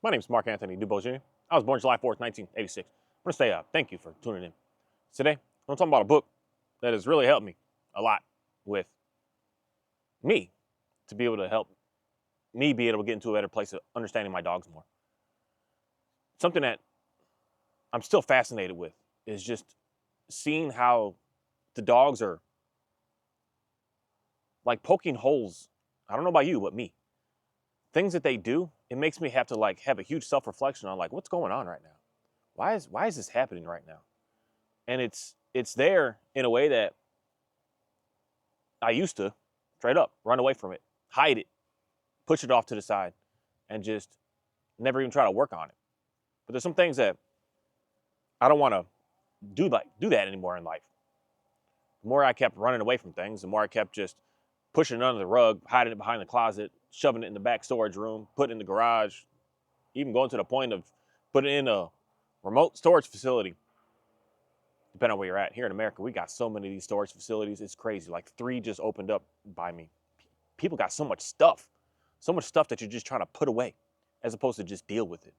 My name is Mark Anthony Dubois Jr. I was born July 4th, 1986. I'm going to say thank you for tuning in. Today, I'm talking about a book that has really helped me a lot with me to be able to help me be able to get into a better place of understanding my dogs more. Something that I'm still fascinated with is just seeing how the dogs are like poking holes. I don't know about you, but me. Things that they do, it makes me have to like have a huge self-reflection on like what's going on right now. Why is this happening right now? And it's there in a way that I used to straight up run away from it, hide it, push it off to the side, and just never even try to work on it. But there's some things that I don't want to do that anymore in life. The more I kept running away from things, the more I kept just pushing it under the rug, hiding it behind the closet, shoving it in the back storage room, putting it in the garage, even going to the point of putting it in a remote storage facility. Depending on where you're at. Here in America, we got so many of these storage facilities. It's crazy. Like 3 just opened up by me. People got so much stuff that you're just trying to put away as opposed to just deal with it.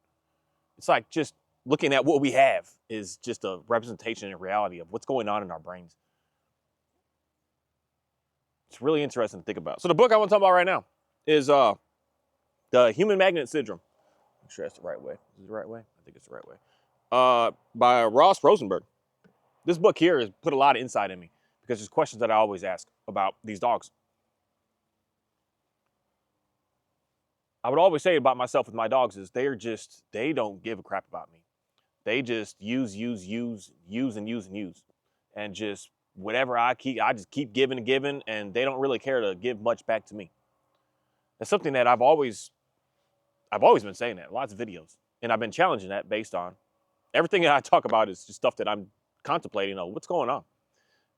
It's like just looking at what we have is just a representation and reality of what's going on in our brains. It's really interesting to think about. So the book I want to talk about right now is the Human Magnet Syndrome. I'm sure that's the right way. Is it the right way? I think it's the right way. By Rosenberg. This book here has put a lot of insight in me because there's questions that I always ask about these dogs. I would always say about myself with my dogs is they don't give a crap about me. They just use. And just whatever I just keep giving and giving, and they don't really care to give much back to me. That's something that I've always been saying that, lots of videos. And I've been challenging that based on everything that I talk about is just stuff that I'm contemplating on what's going on.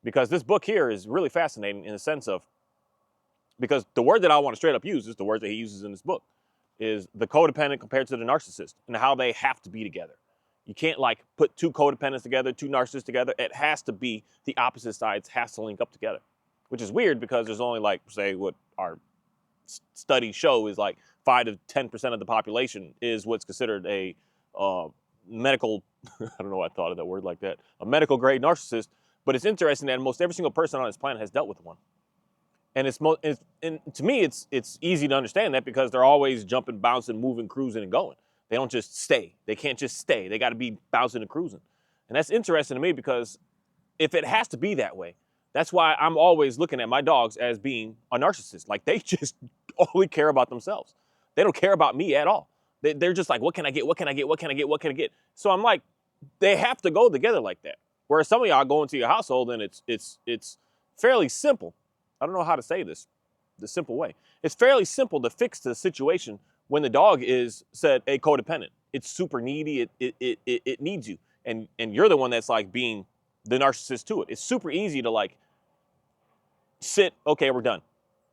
Because this book here is really fascinating in the sense of, because the word that I want to straight up use is the word that he uses in this book, is the codependent compared to the narcissist and how they have to be together. You can't like put 2 codependents together, 2 narcissists together. It has to be the opposite sides has to link up together, which is weird because there's only like, say what our studies show is like 5 to 10% of the population is what's considered a medical, I don't know why I thought of that word like that, a medical grade narcissist. But it's interesting that almost every single person on this planet has dealt with one. And and to me, it's easy to understand that because they're always jumping, bouncing, moving, cruising, and going. They don't just stay. They can't just stay. They got to be bouncing and cruising. And that's interesting to me because if it has to be that way, that's why I'm always looking at my dogs as being a narcissist. Like they just only care about themselves. They don't care about me at all. They're just like, what can I get? What can I get? What can I get? What can I get? So I'm like, they have to go together like that. Whereas some of y'all go into your household and it's fairly simple. I don't know how to say this the simple way. It's fairly simple to fix the situation when the dog is said a codependent. It's super needy. It needs you, and you're the one that's like being the narcissist to it. It's super easy to like sit. Okay, we're done.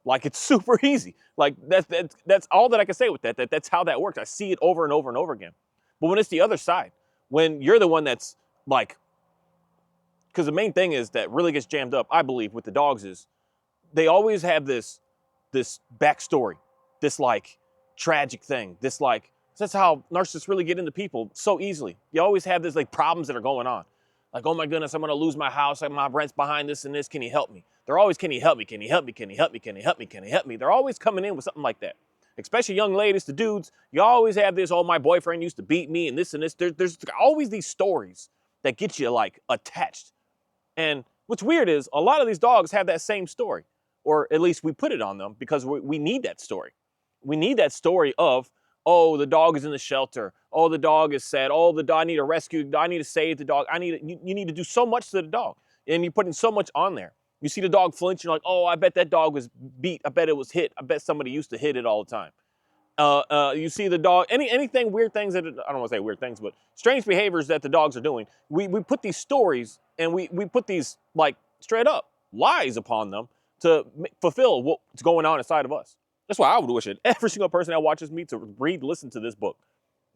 Like it's super easy. Like that's all that I can say with that. That's how that works. I see it over and over and over again. But when it's the other side, when you're the one that's like, because the main thing is that really gets jammed up, I believe, with the dogs is they always have this backstory, this like tragic thing, this like, that's how narcissists really get into people so easily. You always have this like problems that are going on. Like, oh my goodness, I'm gonna lose my house, my rent's behind this and this, can you help me? They're always, can you help me? Can you help me? Can you help me? Can you help me? Can you help me? They're always coming in with something like that. Especially young ladies to dudes, you always have this, oh, my boyfriend used to beat me and this and this. There's always these stories that get you like attached. And what's weird is a lot of these dogs have that same story, or at least we put it on them because we need that story. We need that story of, oh, the dog is in the shelter. Oh, the dog is sad. Oh, the dog, I need to rescue. I need to save the dog. You need to do so much to the dog. And you're putting so much on there. You see the dog flinch, you're like, oh, I bet that dog was beat. I bet it was hit. I bet somebody used to hit it all the time. You see the dog, anything, weird things that, I don't want to say weird things, but strange behaviors that the dogs are doing. We put these stories and we put these like straight up lies upon them to fulfill what's going on inside of us. That's why I would wish it every single person that watches me to read, listen to this book.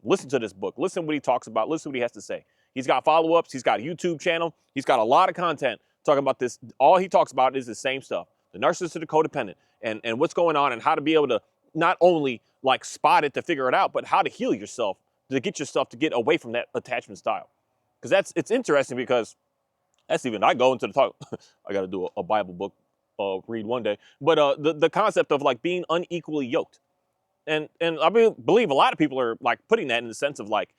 Listen to this book. Listen what he talks about. Listen what he has to say. He's got follow-ups. He's got a YouTube channel. He's got a lot of content talking about this. All he talks about is the same stuff. The narcissist or the codependent and what's going on and how to be able to not only like spot it to figure it out, but how to heal yourself, to get yourself to get away from that attachment style. Because it's interesting, because I go into the talk. I got to do a Bible book read one day. But the concept of like being unequally yoked. And believe a lot of people are like putting that in the sense of like,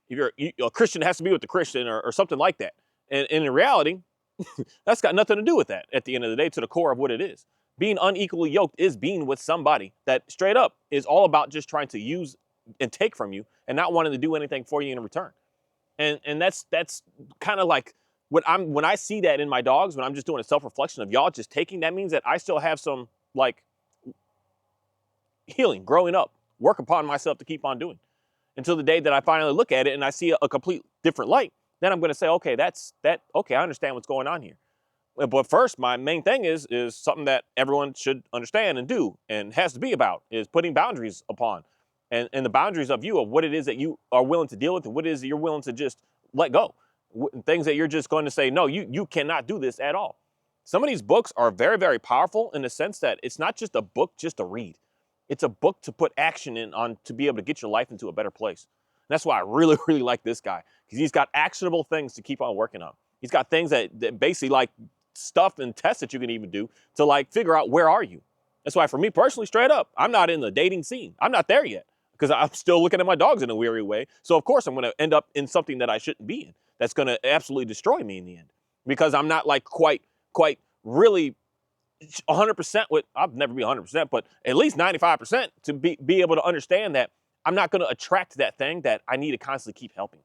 if a Christian has to be with the Christian, or something like that. And in reality, that's got nothing to do with that at the end of the day, to the core of what it is. Being unequally yoked is being with somebody that straight up is all about just trying to use and take from you and not wanting to do anything for you in return. And that's kind of like when I see that in my dogs, when I'm just doing a self-reflection of y'all just taking, that means that I still have some like healing, growing up, work upon myself to keep on doing, until the day that I finally look at it and I see a complete different light. Then I'm going to say, okay, okay, I understand what's going on here. But first, my main thing is something that everyone should understand and do, and has to be about, is putting boundaries upon, and the boundaries of you, of what it is that you are willing to deal with, and what it is that you're willing to just let go. Things that you're just going to say, no, you cannot do this at all. Some of these books are very, very powerful in the sense that it's not just a book just to read. It's a book to put action in on, to be able to get your life into a better place. And that's why I really, really like this guy, because he's got actionable things to keep on working on. He's got things that basically like stuff and tests that you can even do to like figure out where are you. That's why for me personally, straight up, I'm not in the dating scene. I'm not there yet, because I'm still looking at my dogs in a weary way. So of course I'm going to end up in something that I shouldn't be in. That's going to absolutely destroy me in the end, because I'm not like quite really 100% with, I'll never be 100%, but at least 95% to be able to understand that I'm not going to attract that thing that I need to constantly keep helping.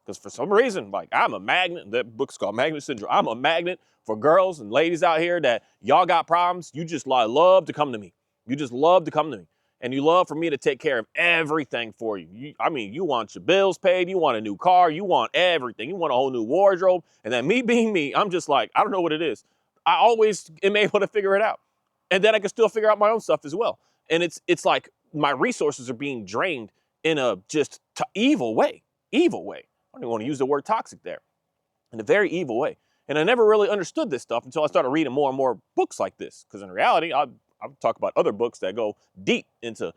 Because for some reason, like, I'm a magnet. That book's called Magnet Syndrome. I'm a magnet for girls and ladies out here that y'all got problems. You just love to come to me. You just love to come to me. And you love for me to take care of everything for you. You want your bills paid. You want a new car. You want everything. You want a whole new wardrobe. And then me being me, I'm just like, I don't know what it is. I always am able to figure it out. And then I can still figure out my own stuff as well. And it's like my resources are being drained in a just evil way. Evil way. I don't even want to use the word toxic there. In a very evil way. And I never really understood this stuff until I started reading more and more books like this. Because in reality, I'll talk about other books that go deep into,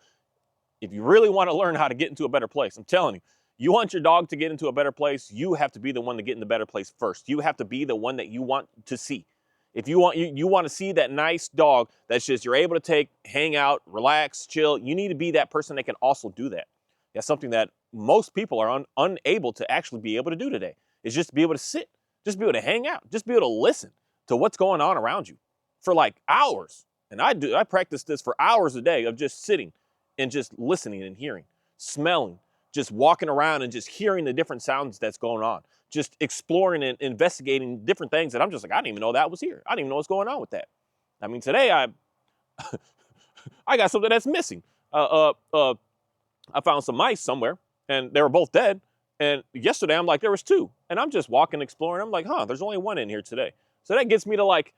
if you really want to learn how to get into a better place, I'm telling you, you want your dog to get into a better place, you have to be the one to get in the better place first. You have to be the one that you want to see. If you want to see that nice dog that's just, you're able to take, hang out, relax, chill, you need to be that person that can also do that. That's something that most people are unable to actually be able to do today, is just to be able to sit, just be able to hang out, just be able to listen to what's going on around you for like hours. And I practice this for hours a day of just sitting and just listening and hearing, smelling, just walking around and just hearing the different sounds that's going on, just exploring and investigating different things that I'm just like, I didn't even know that was here. I didn't even know what's going on with that. I mean, today I got something that's missing. I found some mice somewhere and they were both dead. And yesterday I'm like, there was two. And I'm just walking, exploring. I'm like, there's only one in here today. So that gets me to like,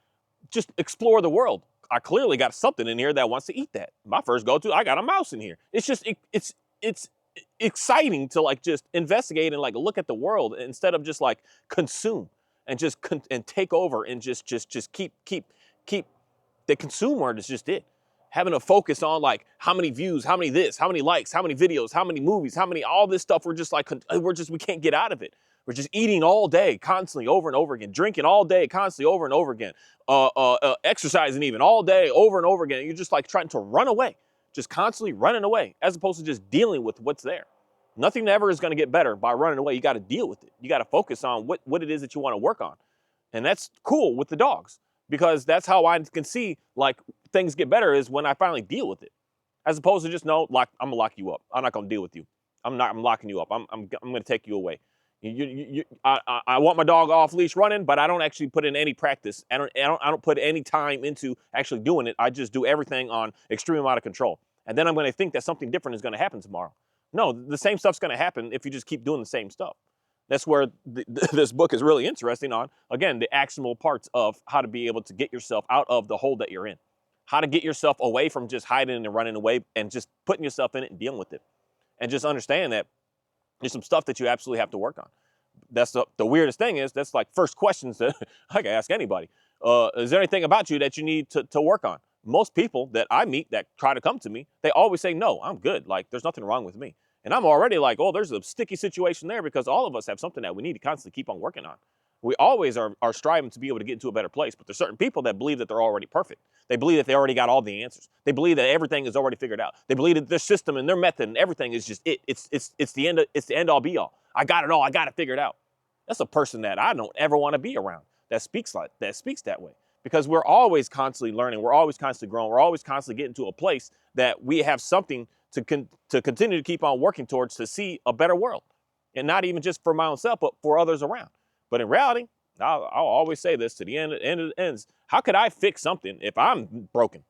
just explore the world. I clearly got something in here that wants to eat that. My first go-to, I got a mouse in here. It's just, it's exciting to like just investigate and like look at the world instead of just like consume and just and take over and just keep the consume word is just it. Having a focus on like how many views, how many this, how many likes, how many videos, how many movies, how many, all this stuff. We're just like, we can't get out of it. We're just eating all day, constantly over and over again, drinking all day, constantly over and over again, exercising even all day, over and over again. You're just like trying to run away, just constantly running away, as opposed to just dealing with what's there. Nothing ever is going to get better by running away. You got to deal with it. You got to focus on what it is that you want to work on. And that's cool with the dogs, because that's how I can see like things get better, is when I finally deal with it, as opposed to just, no, I'm going to lock you up. I'm not going to deal with you. I'm locking you up. I'm going to take you away. I want my dog off leash running, but I don't actually put in any practice. I don't put any time into actually doing it. I just do everything on extreme amount of control. And then I'm going to think that something different is going to happen tomorrow. No, the same stuff's going to happen if you just keep doing the same stuff. That's where this book is really interesting on, again, the actionable parts of how to be able to get yourself out of the hole that you're in. How to get yourself away from just hiding and running away and just putting yourself in it and dealing with it. And just understand that there's some stuff that you absolutely have to work on. That's the weirdest thing is, that's like first questions that I can ask anybody. Is there anything about you that you need to work on? most people that I meet that try to come to me, they always say, no, I'm good. Like, there's nothing wrong with me. And I'm already like, oh, there's a sticky situation there, because all of us have something that we need to constantly keep on working on. We always are striving to be able to get into a better place. But there's certain people that believe that they're already perfect. They believe that they already got all the answers. They believe that everything is already figured out. They believe that their system and their method and everything is just it. It's the end all be all. I got it all. I got it figured out. That's a person that I don't ever want to be around that speaks that way. Because we're always constantly learning. We're always constantly growing. We're always constantly getting to a place that we have something to continue to keep on working towards, to see a better world. And not even just for my own self, but for others around. But in reality, I'll always say this to the end of the ends. How could I fix something if I'm broken?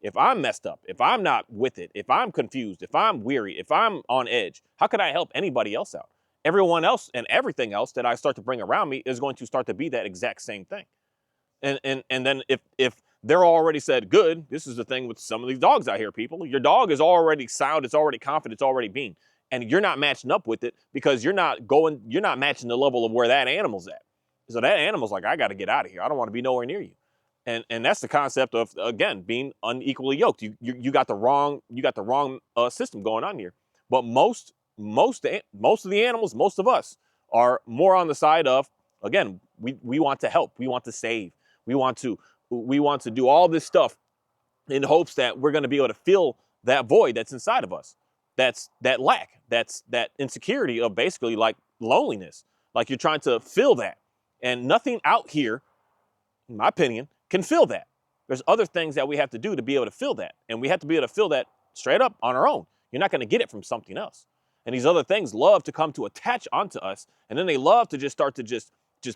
If I'm messed up? If I'm not with it? If I'm confused? If I'm weary? If I'm on edge? How could I help anybody else out? Everyone else and everything else that I start to bring around me is going to start to be that exact same thing. And then if they're already said good, this is the thing with some of these dogs out here, people. Your dog is already sound, it's already confident, it's already being. And you're not matching up with it because you're not matching the level of where that animal's at. So that animal's like, I got to get out of here. I don't want to be nowhere near you. And that's the concept of, again, being unequally yoked. You got the wrong system going on here. But most of the animals, most of us, are more on the side of, again, we want to help, we want to save, we want to do all this stuff in hopes that we're going to be able to fill that void that's inside of us. That's that lack, that's that insecurity of basically like loneliness. Like you're trying to fill that. And nothing out here, in my opinion, can fill that. There's other things that we have to do to be able to fill that. And we have to be able to fill that straight up on our own. You're not going to get it from something else. And these other things love to come to attach onto us. And then they love to just start to just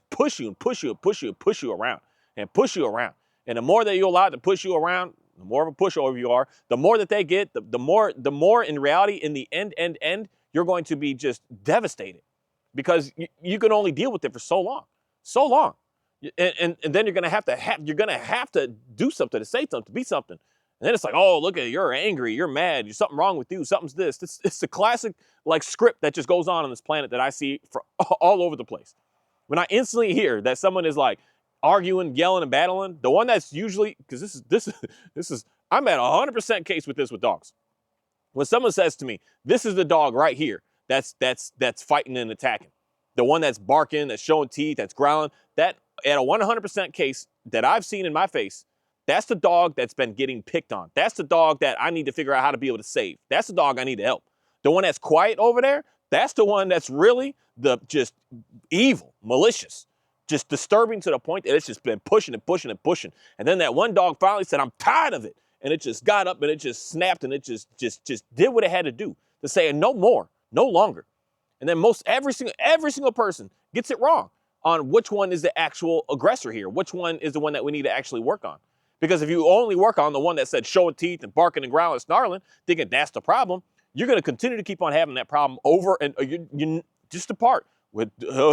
push you and push you and push you and push you around and push you around. And the more that you allow it to push you around, the more of a pushover you are, the more that they get, the more in reality, in the end, you're going to be just devastated, because you can only deal with it for so long. And then you're gonna have to do something, to say something, to be something. And then it's like, oh, look at it, you're angry, you're mad, there's something wrong with you, something's this. It's the classic like script that just goes on this planet that I see for all over the place. When I instantly hear that someone is like arguing, yelling, and battling, the one that's usually, because this is I'm at 100% case with this with dogs. When someone says to me, this is the dog right here that's fighting and attacking, the one that's barking, that's showing teeth, that's growling, that at a 100% case that I've seen in my face, that's the dog that's been getting picked on. That's the dog that I need to figure out how to be able to save. That's the dog I need to help. The one that's quiet over there, that's the one that's really just evil, malicious, just disturbing to the point that it's just been pushing and pushing and pushing. And then that one dog finally said, I'm tired of it. And it just got up and it just snapped and it just did what it had to do to say no more, no longer. And then every single person gets it wrong on which one is the actual aggressor here, which one is the one that we need to actually work on. Because if you only work on the one that said showing teeth and barking and growling and snarling, thinking that's the problem, you're going to continue to keep on having that problem over, and you just apart with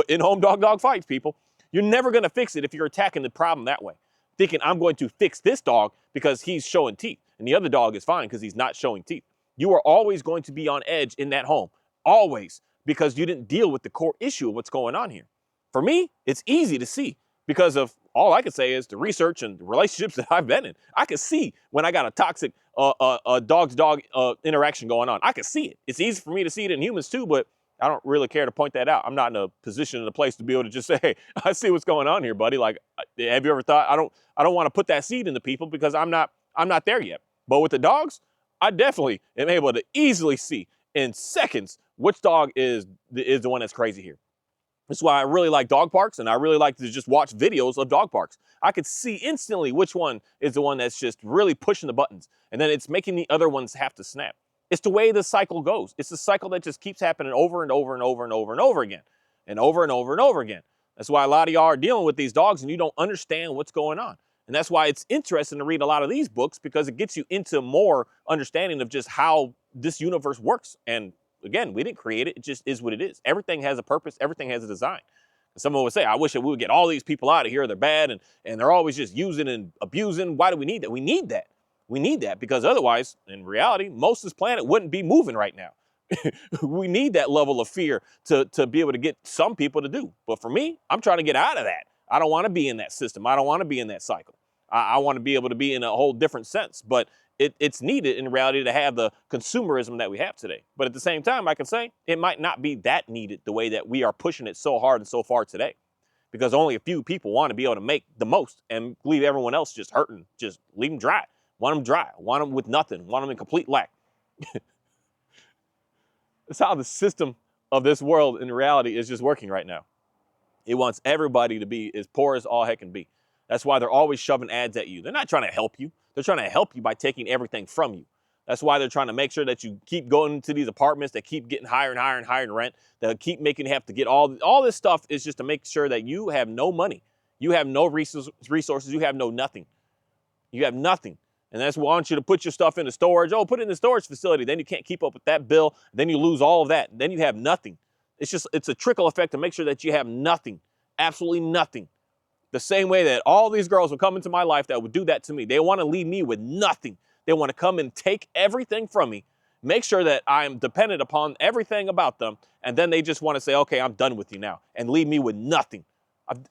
in-home dog fights, people. You're never going to fix it if you're attacking the problem that way, thinking I'm going to fix this dog because he's showing teeth, and the other dog is fine because he's not showing teeth. You are always going to be on edge in that home, always, because you didn't deal with the core issue of what's going on here. For me, it's easy to see because of all I can say is the research and the relationships that I've been in. I can see when I got a toxic dog-to-dog interaction going on. I can see it. It's easy for me to see it in humans too, but I don't really care to point that out. I'm not in a position in a place to be able to just say, hey, I see what's going on here, buddy. Like, have you ever thought, I don't want to put that seed into people because I'm not there yet. But with the dogs, I definitely am able to easily see in seconds which dog is the one that's crazy here. That's why I really like dog parks, and I really like to just watch videos of dog parks. I could see instantly which one is the one that's just really pushing the buttons, and then it's making the other ones have to snap. It's the way the cycle goes. It's the cycle that just keeps happening over and over and over and over and over again, and over and over and over again. That's why a lot of y'all are dealing with these dogs, and you don't understand what's going on. And that's why it's interesting to read a lot of these books, because it gets you into more understanding of just how this universe works. And again, we didn't create it. It just is what it is. Everything has a purpose. Everything has a design. And someone would say, I wish that we would get all these people out of here. They're bad, and they're always just using and abusing. Why do we need that? We need that. We need that because otherwise, in reality, most of this planet wouldn't be moving right now. We need that level of fear to be able to get some people to do. But for me, I'm trying to get out of that. I don't want to be in that system. I don't want to be in that cycle. I want to be able to be in a whole different sense, but it's needed in reality to have the consumerism that we have today. But at the same time, I can say it might not be that needed the way that we are pushing it so hard and so far today, because only a few people want to be able to make the most and leave everyone else just hurting, just leave them dry. Want them dry, want them with nothing, want them in complete lack. That's how the system of this world in reality is just working right now. It wants everybody to be as poor as all heck can be. That's why they're always shoving ads at you. They're not trying to help you. They're trying to help you by taking everything from you. That's why they're trying to make sure that you keep going into these apartments that keep getting higher and higher and higher in rent, that keep making you have to get all this stuff is just to make sure that you have no money. You have no resources. You have no nothing. You have nothing. And that's why I want you to put your stuff into storage. Oh, put it in the storage facility. Then you can't keep up with that bill. Then you lose all of that. Then you have nothing. It's a trickle effect to make sure that you have nothing, absolutely nothing. The same way that all these girls would come into my life that would do that to me. They want to leave me with nothing. They want to come and take everything from me, make sure that I'm dependent upon everything about them, and then they just want to say, okay, I'm done with you now, and leave me with nothing.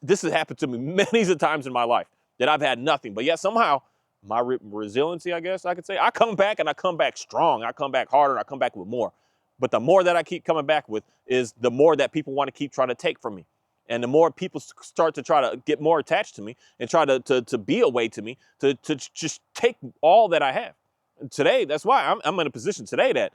This has happened to me many times in my life, that I've had nothing. But yet somehow, my resiliency, I guess I could say, I come back and I come back strong. I come back harder and I come back with more. But the more that I keep coming back with is the more that people want to keep trying to take from me. And the more people start to try to get more attached to me and try to be a way to me, to just take all that I have. And today, that's why I'm in a position today that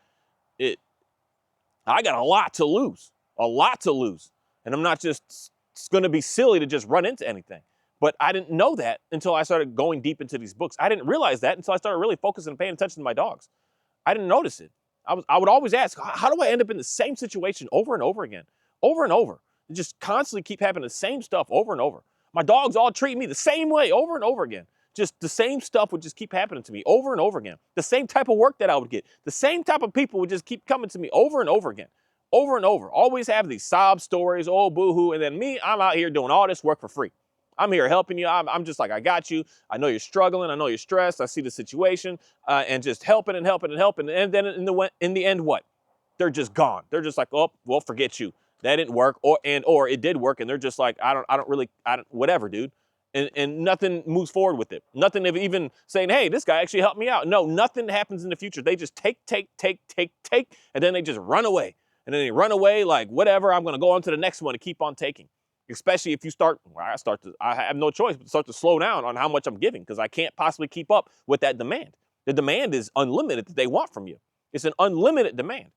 I got a lot to lose. And I'm not just going to be silly to just run into anything. But I didn't know that until I started going deep into these books. I didn't realize that until I started really focusing and paying attention to my dogs. I didn't notice it. I would always ask, how do I end up in the same situation over and over again? Over and over. And just constantly keep having the same stuff over and over. My dogs all treat me the same way over and over again. Just the same stuff would just keep happening to me over and over again. The same type of work that I would get. The same type of people would just keep coming to me over and over again. Over and over. Always have these sob stories, oh, boo-hoo. And then me, I'm out here doing all this work for free. I'm here helping you. I'm just like, I got you. I know you're struggling. I know you're stressed. I see the situation, and just helping and helping and helping. And then in the end, what? They're just gone. They're just like, oh, well, forget you. That didn't work, or it did work, and they're just like, whatever, dude. And nothing moves forward with it. Nothing of even saying, hey, this guy actually helped me out. No, nothing happens in the future. They just take, and then they just run away. And then they run away like, whatever, I'm going to go on to the next one and keep on taking. Especially if you I have no choice but to start to slow down on how much I'm giving, because I can't possibly keep up with that demand. The demand is unlimited that they want from you. It's an unlimited demand.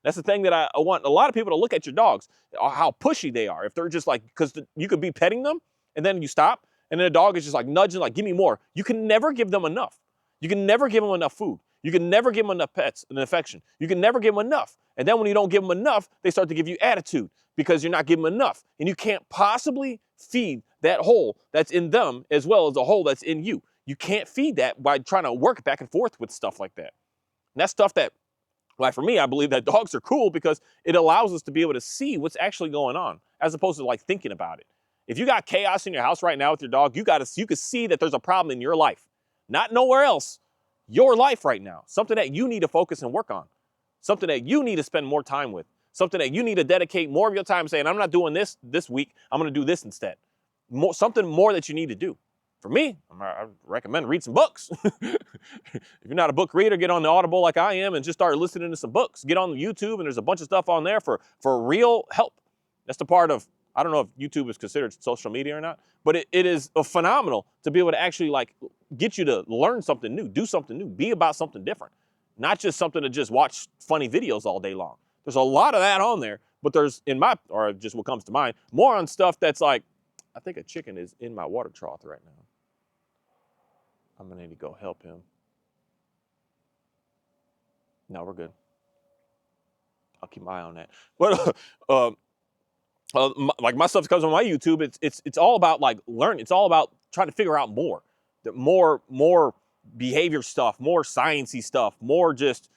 That's the thing that I want a lot of people to look at your dogs, how pushy they are. If they're just like, because you could be petting them and then you stop, and then the dog is just like nudging, like, give me more. You can never give them enough. You can never give them enough food. You can never give them enough pets and affection. You can never give them enough. And then when you don't give them enough, they start to give you attitude because you're not giving them enough. And you can't possibly feed that hole that's in them as well as the hole that's in you. You can't feed that by trying to work back and forth with stuff like that. And that's stuff that, like for me, I believe that dogs are cool because it allows us to be able to see what's actually going on as opposed to like thinking about it. If you got chaos in your house right now with your dog, you can see that there's a problem in your life, not nowhere else. Your life right now, something that you need to focus and work on, something that you need to spend more time with, something that you need to dedicate more of your time saying, I'm not doing this week, I'm going to do this instead. Something more that you need to do. For me, I recommend read some books. If you're not a book reader, get on the Audible like I am and just start listening to some books. Get on YouTube and there's a bunch of stuff on there for real help. That's the part of, I don't know if YouTube is considered social media or not, but it is phenomenal to be able to actually like get you to learn something new, do something new, be about something different. Not just something to just watch funny videos all day long. There's a lot of that on there, but there's or just what comes to mind, more on stuff that's like, I think a chicken is in my water trough right now. I'm gonna need to go help him. No, we're good. I'll keep my eye on that. But like my stuff comes on my YouTube, it's all about like learning. It's all about trying to figure out more behavior stuff, more sciencey stuff, more just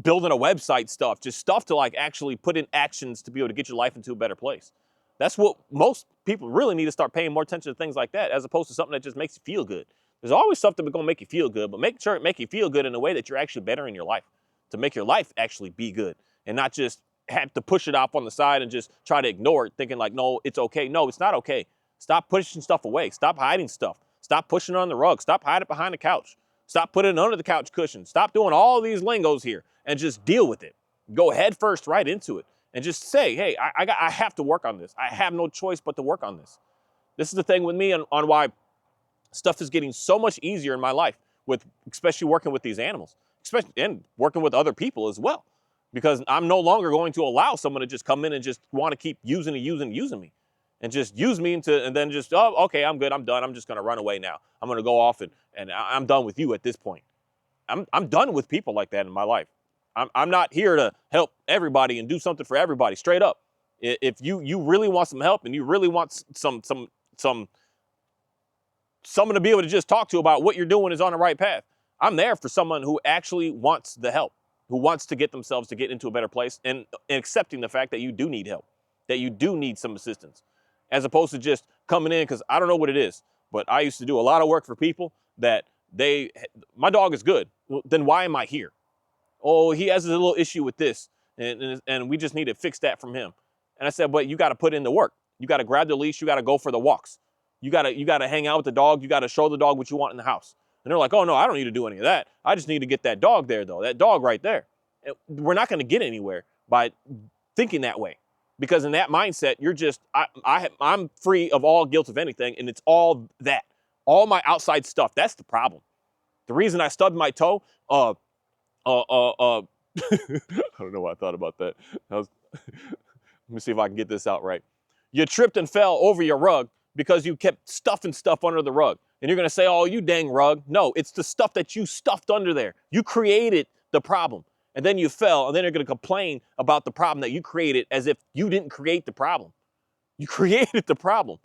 building a website stuff, just stuff to like actually put in actions to be able to get your life into a better place. That's what most people really need to start paying more attention to, things like that, as opposed to something that just makes you feel good. There's always something that's going to make you feel good, but make sure it make you feel good in a way that you're actually better in your life, to make your life actually be good and not just have to push it off on the side and just try to ignore it, thinking like, no, it's okay. No, it's not okay. Stop pushing stuff away. Stop hiding stuff. Stop pushing it on the rug. Stop hiding it behind the couch. Stop putting it under the couch cushion. Stop doing all these lingos here and just deal with it. Go head first right into it and just say, hey, I have to work on this. I have no choice but to work on this. This is the thing with me on why stuff is getting so much easier in my life, with especially working with these animals, especially and working with other people as well, because I'm no longer going to allow someone to just come in and just want to keep using me and just use me and then just, oh, okay, I'm good, I'm done, I'm just going to run away now. I'm going to go off and I'm done with you at this point. I'm done with people like that in my life. I'm not here to help everybody and do something for everybody, straight up. If you really want some help and you really want someone to be able to just talk to about what you're doing is on the right path, I'm there for someone who actually wants the help, who wants to get themselves to get into a better place and accepting the fact that you do need help, that you do need some assistance, as opposed to just coming in, because I don't know what it is, but I used to do a lot of work for people that my dog is good. Well, then why am I here? Oh, he has a little issue with this, and we just need to fix that from him. And I said, but you got to put in the work. You got to grab the leash. You got to go for the walks. You got to hang out with the dog. You got to show the dog what you want in the house. And they're like, oh, no, I don't need to do any of that. I just need to get that dog there, though, that dog right there. And we're not going to get anywhere by thinking that way, because in that mindset, you're just, I'm free of all guilt of anything, and it's all that, all my outside stuff. That's the problem. The reason I stubbed my toe, I don't know why I thought about that. Let me see if I can get this out right. You tripped and fell over your rug because you kept stuffing stuff under the rug. And you're going to say, oh, you dang rug. No, it's the stuff that you stuffed under there. You created the problem. And then you fell, and then you're going to complain about the problem that you created as if you didn't create the problem. You created the problem.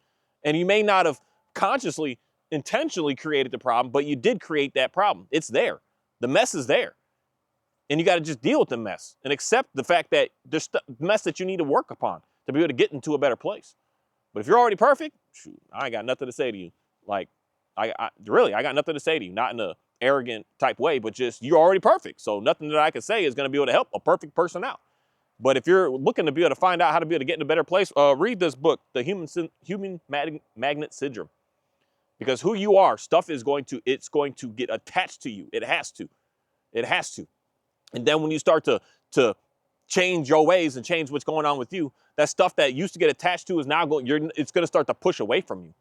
And you may not have consciously, intentionally created the problem, but you did create that problem. It's there. The mess is there. And you got to just deal with the mess and accept the fact that there's mess that you need to work upon to be able to get into a better place. But if you're already perfect, shoot, I ain't got nothing to say to you. Like, I got nothing to say to you, not in an arrogant type way, but just you're already perfect. So nothing that I can say is going to be able to help a perfect person out. But if you're looking to be able to find out how to be able to get in a better place, read this book, The Human Magnet Syndrome. Because who you are, stuff is going to get attached to you. It has to. It has to. And then when you start to change your ways and change what's going on with you, that stuff that used to get attached to is now it's going to start to push away from you.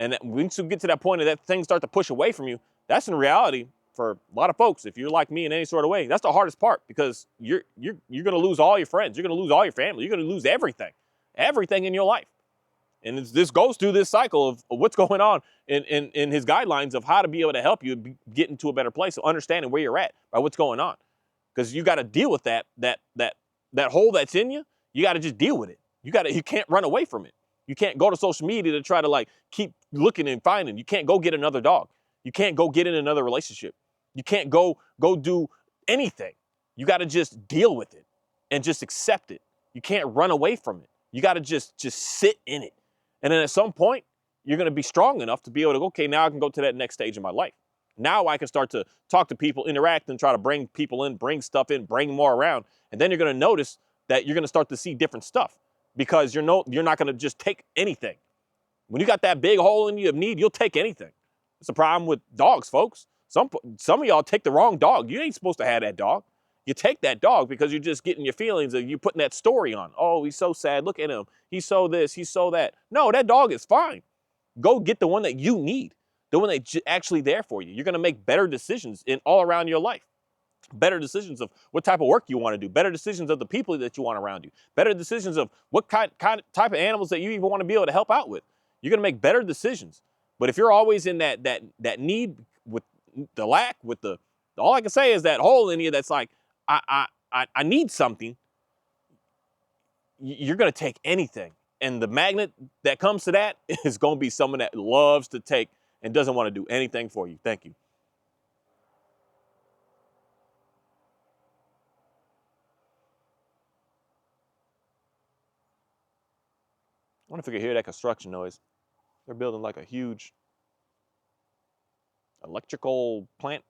And once you get to that point that things start to push away from you, that's in reality for a lot of folks. If you're like me in any sort of way, that's the hardest part, because you're going to lose all your friends. You're going to lose all your family. You're going to lose everything in your life. And this goes through this cycle of what's going on in his guidelines of how to be able to help you get into a better place of understanding where you're at by what's going on. Because you got to deal with that hole that's in you. You got to just deal with it. You can't run away from it. You can't go to social media to try to keep looking and finding. You can't go get another dog. You can't go get in another relationship. You can't go do anything. You got to just deal with it and just accept it. You can't run away from it. You got to just sit in it. And then at some point, you're going to be strong enough to be able to go, okay, now I can go to that next stage of my life. Now I can start to talk to people, interact, and try to bring people in, bring stuff in, bring more around. And then you're going to notice that you're going to start to see different stuff, because you're not going to just take anything. When you got that big hole in you of need, you'll take anything. It's a problem with dogs, folks. Some of y'all take the wrong dog. You ain't supposed to have that dog. You take that dog because you're just getting your feelings and you're putting that story on. Oh, he's so sad. Look at him. He's so this. He's so that. No, that dog is fine. Go get the one that you need. The one that's actually there for you. You're going to make better decisions in all around your life. Better decisions of what type of work you want to do. Better decisions of the people that you want around you. Better decisions of what type of animals that you even want to be able to help out with. You're going to make better decisions. But if you're always in that need with the lack, with all I can say is that hole in you that's like, I need something, you're going to take anything. And the magnet that comes to that is going to be someone that loves to take and doesn't want to do anything for you. Thank you. I wonder if you can hear that construction noise. They're building like a huge electrical plant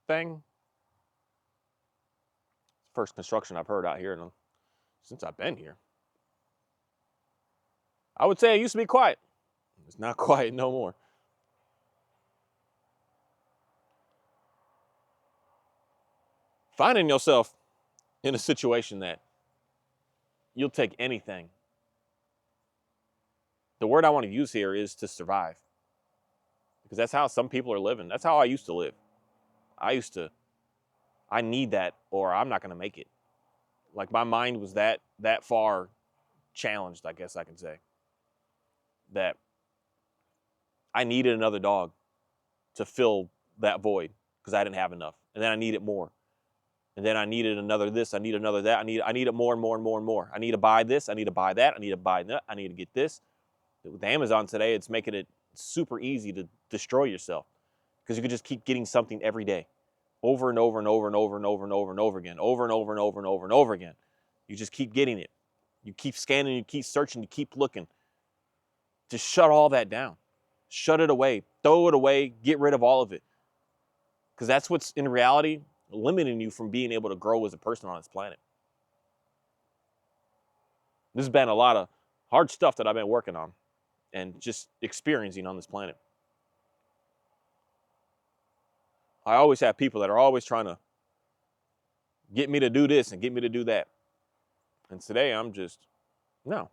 thing. First construction I've heard out here since I've been here. I would say it used to be quiet. It's not quiet no more. Finding yourself in a situation that you'll take anything. The word I want to use here is to survive. Because that's how some people are living. That's how I used to live. I need that or I'm not going to make it. Like my mind was that far challenged, I guess I can say. That I needed another dog to fill that void because I didn't have enough. And then I needed more. And then I needed another this, I need another that. I need it more and more and more and more. I need to buy this, I need to buy that, I need to buy that, I need to get this. With Amazon today, it's making it super easy to destroy yourself because you could just keep getting something every day, over and over and over and over and over and over and over again, over and over and over and over and over again. You just keep getting it. You keep scanning, you keep searching, you keep looking. Just shut all that down. Shut it away. Throw it away. Get rid of all of it. Because that's what's in reality limiting you from being able to grow as a person on this planet. This has been a lot of hard stuff that I've been working on and just experiencing on this planet. I always have people that are always trying to get me to do this and get me to do that. And today I'm just, no.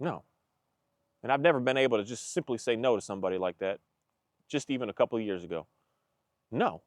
And I've never been able to just simply say no to somebody like that, just even a couple of years ago. No.